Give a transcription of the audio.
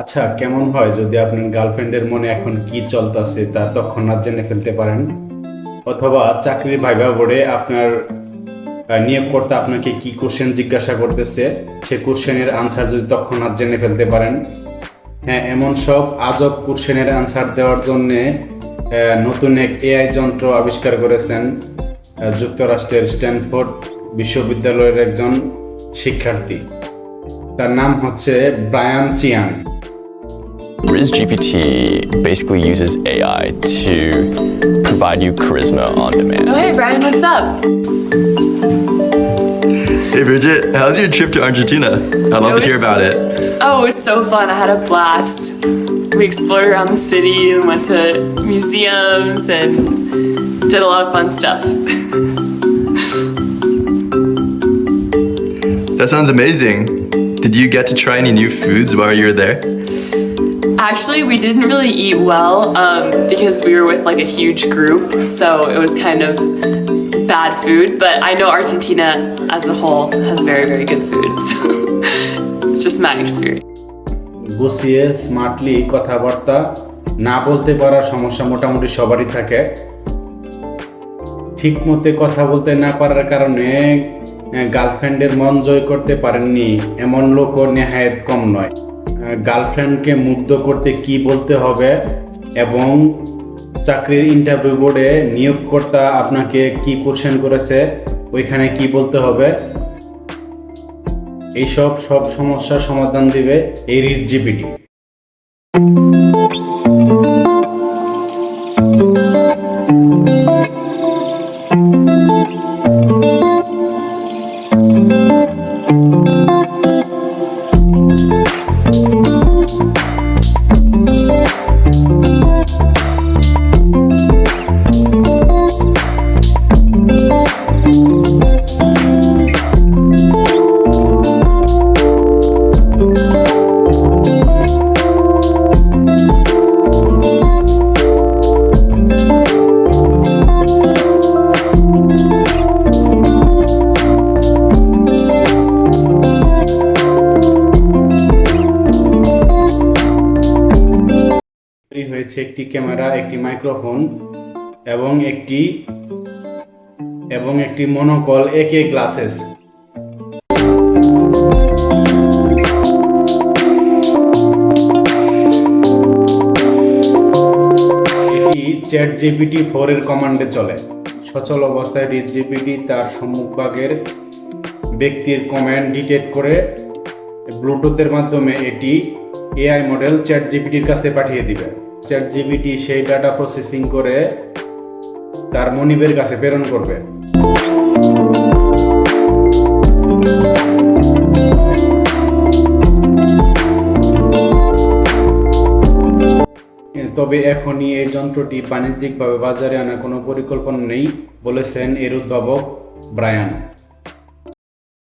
আচ্ছা, কেমন হয় যদি আপনার গার্লফ্রেন্ডের মনে এখন কি চলতেছে তা তৎক্ষণাৎ জেনে ফেলতে পারেন? অথবা চাকরির ভাইভা বোর্ডে আপনার নিয়োগকর্তা আপনাকে কি কোশ্চেন জিজ্ঞাসা করতেছে সে কোশ্চেনের আনসার যদি তৎক্ষণাৎ জেনে ফেলতে পারেন। হ্যাঁ, এমন সব আজব কোশ্চেনের আনসার দেওয়ার জন্যে নতুন এক এআই যন্ত্র আবিষ্কার করেছেন যুক্তরাষ্ট্রের স্ট্যানফোর্ড বিশ্ববিদ্যালয়ের একজন শিক্ষার্থী। তার নাম হচ্ছে Brian Chiang. RizzGPT basically uses AI to provide you charisma on demand. Oh, hey, Brian, what's up? Hey Bridget, how's your trip to Argentina? I'd love to hear about it. Oh, it was so fun. I had a blast. We explored around the city and went to museums and did a lot of fun stuff. That sounds amazing. Did you get to try any new foods while you were there? Actually, we didn't really eat well because we were with like a huge group, so it was kind of bad food. But I know Argentina as a whole has very, very good food. So it's just my experience. গুছিয়ে smartly কথাবার্তা না বলতে পারার সমস্যা মোটামুটি সবারই থাকে। ঠিক মতো কথা বলতে না পারার কারণে গার্লফ্রেন্ডের মন জয় করতে পারেননি এমন লোকও নেহায়েত কম নয়। গার্লফ্রেন্ডকে মুগ্ধ করতে কি বলতে হবে এবং চাকরির ইন্টারভিউ বোর্ডে নিয়োগকর্তা আপনাকে কি কোশ্চেন করেছে ওইখানে কি বলতে হবে, এইসব সব সমস্যার সমাধান দিবে এই রিজজিপিটি। হয়েছে একটি ক্যামেরা, একটি মাইক্রোফোন এবং একটি মনোকল, একে গ্লাসেস। এটি ChatGPT-4 এর কমান্ডে চলে। সচল অবস্থায় রিজজিপিটি তার সম্মুখভাগের ব্যক্তির কমেন্ট ডিটেক্ট করে ব্লুটুথের মাধ্যমে এটি এআই মডেল চ্যাটজিপিটির কাছে পাঠিয়ে দিবে। চ্যাটজিপিটি সেই ডাটা প্রসেসিং করে তার মনিবের কাছে প্রেরণ করবে। তবে এখনই এই যন্ত্রটি বাণিজ্যিকভাবে বাজারে আনার কোনো পরিকল্পনা নেই বলেছেন এর উদ্ভাবক ব্রায়ান।